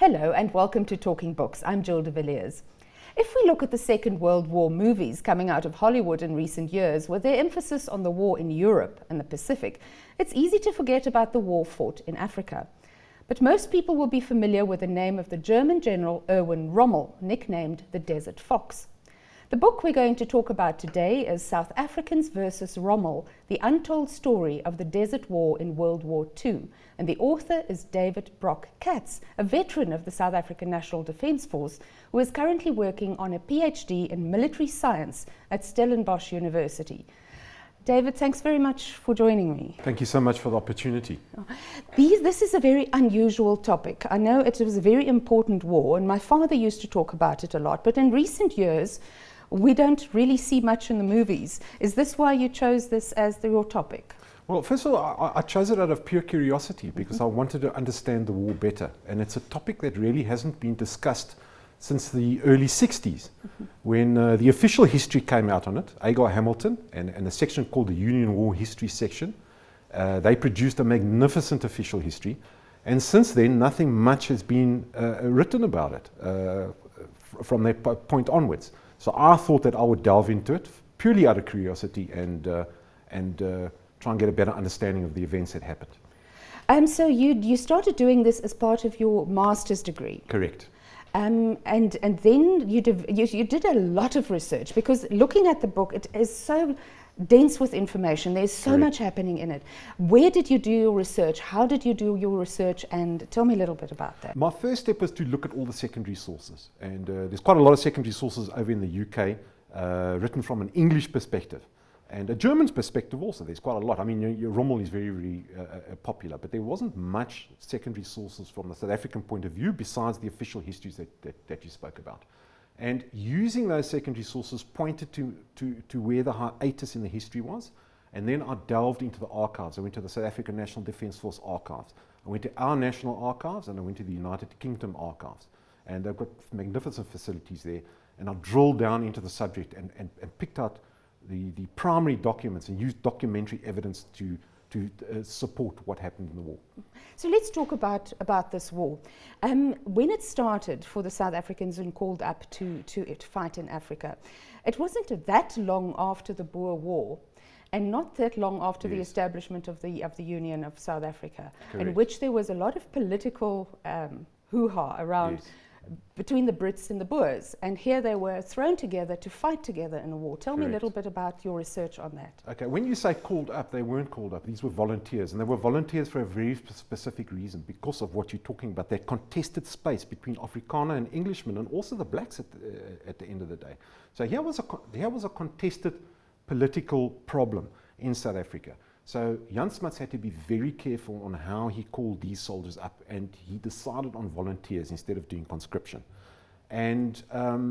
Hello and welcome to Talking Books. I'm Jill de Villiers. If we look at the Second World War movies coming out of Hollywood in recent years, with their emphasis on the war in Europe and the Pacific, it's easy to forget about the war fought in Africa. But most people will be familiar with the name of the German General Erwin Rommel, nicknamed the Desert Fox. The book we're going to talk about today is South Africans Versus Rommel, the Untold Story of the Desert War in World War II. And the author is David Brock Katz, a veteran of the South African National Defence Force, who is currently working on a PhD in military science at Stellenbosch University. David, thanks very much for joining me. Thank you so much for the opportunity. This is a very unusual topic. I know it was a very important war, and my father used to talk about it a lot, but in recent years, we don't really see much in the movies. Is this why you chose this as your topic? Well, first of all, I chose it out of pure curiosity because I wanted to understand the war better. And it's a topic that really hasn't been discussed since the early 60s, when the official history came out on it, Agar Hamilton, and a section called the Union War History section. They produced a magnificent official history. And since then, nothing much has been written about it from that point onwards. So I thought that I would delve into it purely out of curiosity and try and get a better understanding of the events that happened. So you started doing this as part of your master's degree. Correct. And then you did a lot of research, because looking at the book, it is so dense with information. There's so much happening in it. Where did you do your research? How did you do your research? And tell me a little bit about that. My first step was to look at all the secondary sources. And there's quite a lot of secondary sources over in the UK, written from an English perspective. And a German perspective also, there's quite a lot. I mean, Rommel is very, very popular, but there wasn't much secondary sources from the South African point of view besides the official histories that you spoke about. And using those secondary sources pointed to where the hiatus in the history was. And then I delved into the archives. I went to the South African National Defence Force archives. I went to our national archives, and I went to the United Kingdom archives. And they've got magnificent facilities there. And I drilled down into the subject and picked out the primary documents and used documentary evidence to support what happened in the war. So let's talk about this war. When it started for the South Africans and called up to fight in Africa, it wasn't that long after the Boer War, and not that long after the establishment of the Union of South Africa, in which there was a lot of political hoo-ha around between the Brits and the Boers, and here they were thrown together to fight together in a war. Tell me a little bit about your research on that. Okay, when you say called up, they weren't called up. These were volunteers, and they were volunteers for a very specific reason, because of what you're talking about, that contested space between Afrikaner and Englishmen, and also the blacks at the end of the day. So here was a contested political problem in South Africa. So Jan Smuts had to be very careful on how he called these soldiers up, and he decided on volunteers instead of doing conscription. And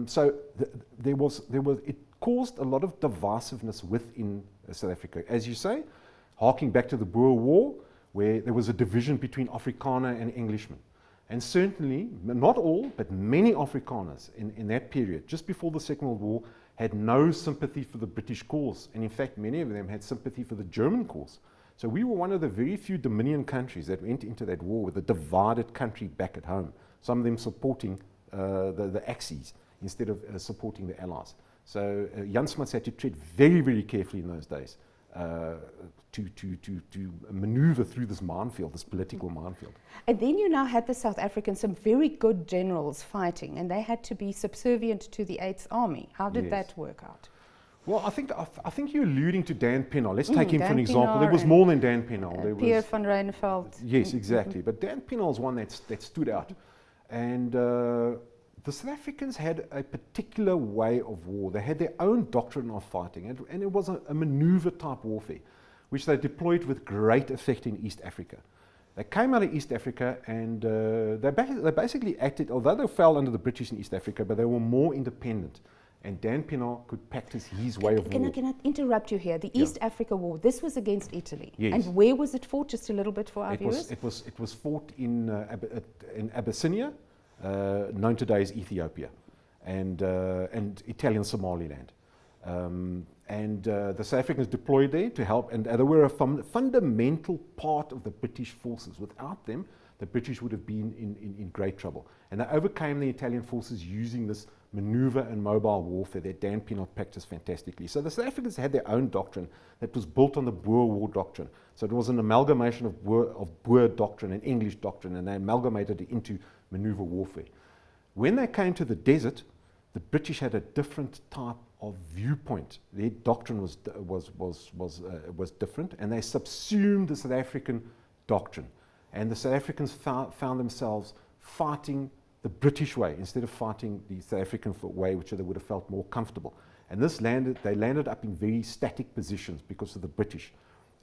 so it caused a lot of divisiveness within South Africa. As you say, harking back to the Boer War, where there was a division between Afrikaner and Englishmen. And certainly, not all, but many Afrikaners in that period, just before the Second World War, had no sympathy for the British cause, and in fact many of them had sympathy for the German cause. So we were one of the very few Dominion countries that went into that war with a divided country back at home, some of them supporting the Axis instead of supporting the Allies. So Jan Smuts had to tread very, very carefully in those days to maneuver through this minefield, this political minefield. And then you now had the South Africans, some very good generals fighting, and they had to be subservient to the Eighth Army. How did that work out? Well, I think you're alluding to Dan Pienaar. Let's take him Dan for an example. There was more than Dan Pienaar. Pierre van Ryneveld. Yes, exactly. But Dan Pienaar is one that stood out. And the South Africans had a particular way of war. They had their own doctrine of fighting, and it was a maneuver-type warfare, which they deployed with great effect in East Africa. They came out of East Africa, and they basically acted, although they fell under the British in East Africa, but they were more independent. And Dan Pienaar could practice his way of war. Can I interrupt you here? The East Africa War, this was against Italy. Yes. And where was it fought? Just a little bit for our viewers. It was fought in Abyssinia, known today as Ethiopia, and Italian Somaliland. The South Africans deployed there to help, and they were a fundamental part of the British forces. Without them, the British would have been in great trouble. And they overcame the Italian forces using this maneuver and mobile warfare that Dan Pinot practiced fantastically. So the South Africans had their own doctrine that was built on the Boer War doctrine. So it was an amalgamation of Boer doctrine and English doctrine, and they amalgamated it into maneuver warfare. When they came to the desert, the British had a different type of viewpoint. Their doctrine was different, and they subsumed the South African doctrine. And the South Africans found themselves fighting the British way instead of fighting the South African way, which they would have felt more comfortable. And they landed up in very static positions because of the British.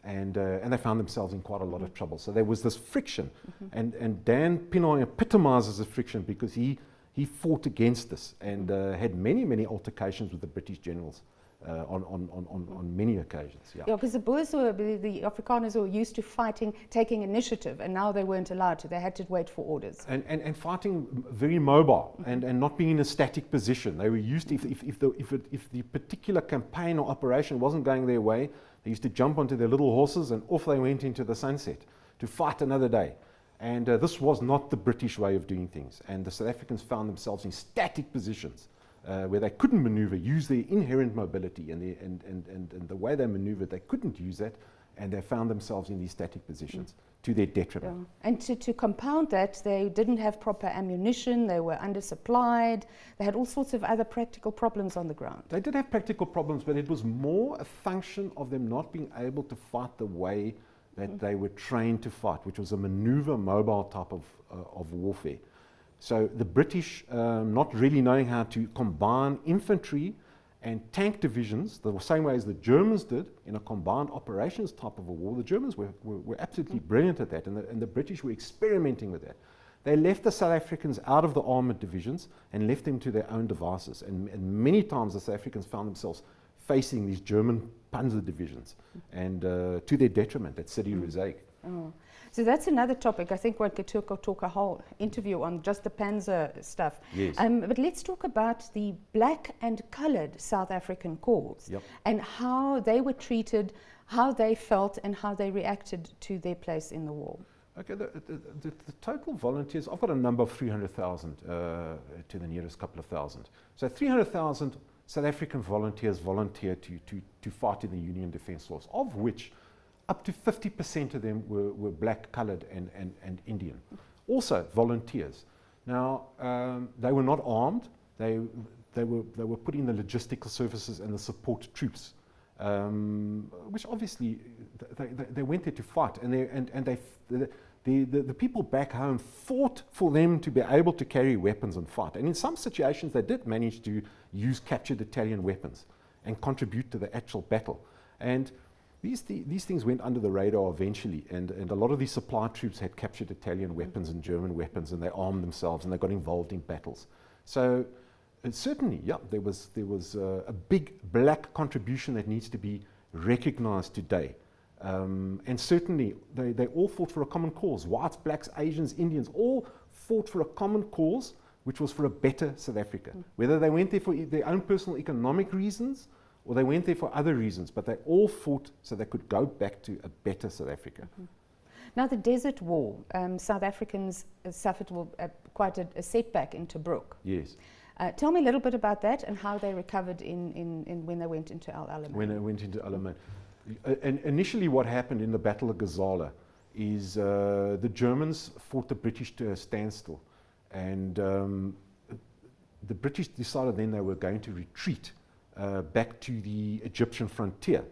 And they found themselves in quite a lot of trouble. So there was this friction. And Dan Pinot epitomizes the friction because he fought against this and had many altercations with the British generals on many occasions. Yeah, because the Boers the Afrikaners were used to fighting, taking initiative, and now they weren't allowed to. They had to wait for orders. And fighting very mobile and not being in a static position. They were used to, if the particular campaign or operation wasn't going their way, they used to jump onto their little horses and off they went into the sunset to fight another day. And this was not the British way of doing things. And the South Africans found themselves in static positions where they couldn't maneuver, use their inherent mobility and the way they maneuvered, they couldn't use that, and they found themselves in these static positions to their detriment. Yeah. And to compound that, they didn't have proper ammunition, they were undersupplied, they had all sorts of other practical problems on the ground. They did have practical problems, but it was more a function of them not being able to fight the way that they were trained to fight, which was a maneuver mobile type of warfare. So the British, not really knowing how to combine infantry and tank divisions the same way as the Germans did in a combined operations type of a war. The Germans were absolutely brilliant at that, and the British were experimenting with that. They left the South Africans out of the armoured divisions and left them to their own devices. And many times the South Africans found themselves facing these German Panzer divisions, and to their detriment at Sidi Rezegh. Oh. So that's another topic. I think one could talk a whole interview on just the Panzer stuff. Yes. But let's talk about the black and coloured South African corps and how they were treated, how they felt, and how they reacted to their place in the war. Okay, the total volunteers, I've got a number of 300,000 to the nearest couple of thousand. So 300,000 South African volunteers volunteered to fight in the Union Defence Force, of which up to 50% of them were black, coloured and Indian. Also volunteers. Now, they were not armed. They were put in the logistical services and the support troops, which obviously they went there to fight. The people back home fought for them to be able to carry weapons and fight. And in some situations, they did manage to use captured Italian weapons and contribute to the actual battle. And these things went under the radar eventually, and a lot of these supply troops had captured Italian weapons and German weapons, and they armed themselves and they got involved in battles. So certainly, yeah, there was a big black contribution that needs to be recognized today. And certainly, they all fought for a common cause. Whites, blacks, Asians, Indians, all fought for a common cause, which was for a better South Africa. Whether they went there for their own personal economic reasons, or they went there for other reasons, but they all fought so they could go back to a better South Africa. Now, the Desert War, South Africans suffered quite a setback in Tobruk. Yes. Tell me a little bit about that and how they recovered in when they went into Al Alamein. When they went into Al Alamein. Initially, what happened in the Battle of Gazala is the Germans fought the British to a standstill, and the British decided then they were going to retreat back to the Egyptian frontier.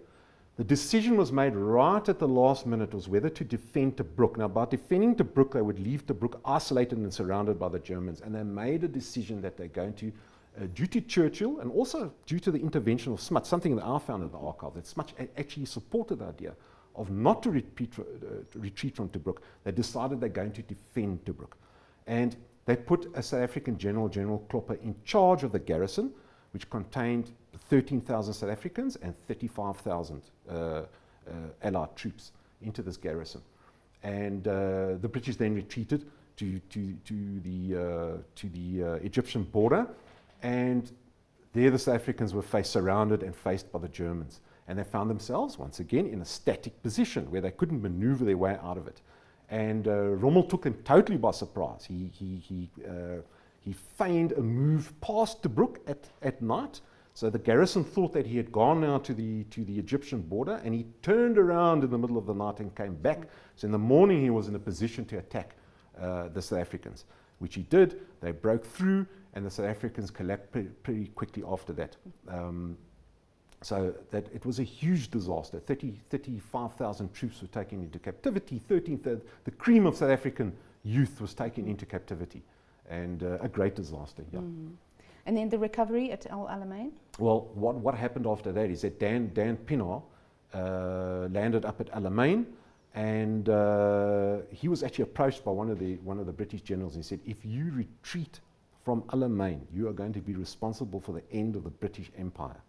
The decision was made right at the last minute was whether to defend Tobruk. Now, by defending Tobruk, they would leave Tobruk isolated and surrounded by the Germans, and they made a decision that they're going to, due to Churchill and also due to the intervention of Smuts, something that I found in the archive, that Smuts actually supported the idea of not to retreat from Tobruk. They decided they're going to defend Tobruk. And they put a South African general, General Klopper, in charge of the garrison, which contained 13,000 South Africans and 35,000 Allied troops into this garrison. And the British then retreated to the Egyptian border, and there the South Africans were surrounded and faced by the Germans. And they found themselves, once again, in a static position where they couldn't maneuver their way out of it. And Rommel took them totally by surprise. He feigned a move past Tobruk at night. So the garrison thought that he had gone now to the Egyptian border, and he turned around in the middle of the night and came back. So in the morning he was in a position to attack the South Africans, which he did. They broke through, and the South Africans collapsed pretty quickly after that. So that it was a huge disaster. 35,000 troops were taken into captivity. The cream of South African youth was taken into captivity, and a great disaster. Yeah. And then the recovery at El Alamein? Well, what happened after that is that Dan Pienaar landed up at Alamein, and he was actually approached by one of the British generals, and he said, if you retreat from Alamein, you are going to be responsible for the end of the British Empire.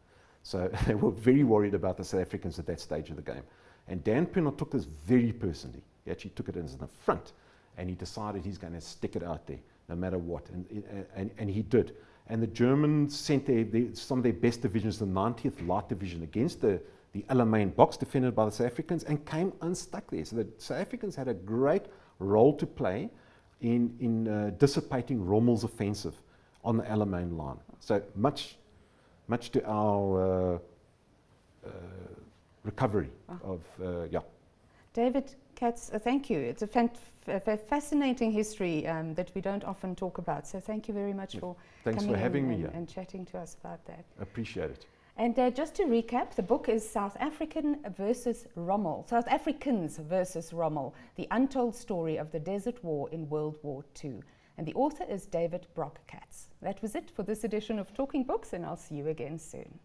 So they were very worried about the South Africans at that stage of the game. And Dan Pienaar took this very personally. He actually took it as an affront, and he decided he's going to stick it out there no matter what, and he did. And the Germans sent some of their best divisions, the 90th Light Division, against the Alamein box defended by the South Africans, and came unstuck there. So the South Africans had a great role to play in dissipating Rommel's offensive on the Alamein line. So much to our recovery of, yeah. David Katz, thank you. It's a fascinating history that we don't often talk about. So thank you very much for coming having me and chatting to us about that. Appreciate it. And just to recap, the book is South Africans Versus Rommel, The Untold Story of the Desert War in World War II. And the author is David Brock Katz. That was it for this edition of Talking Books, and I'll see you again soon.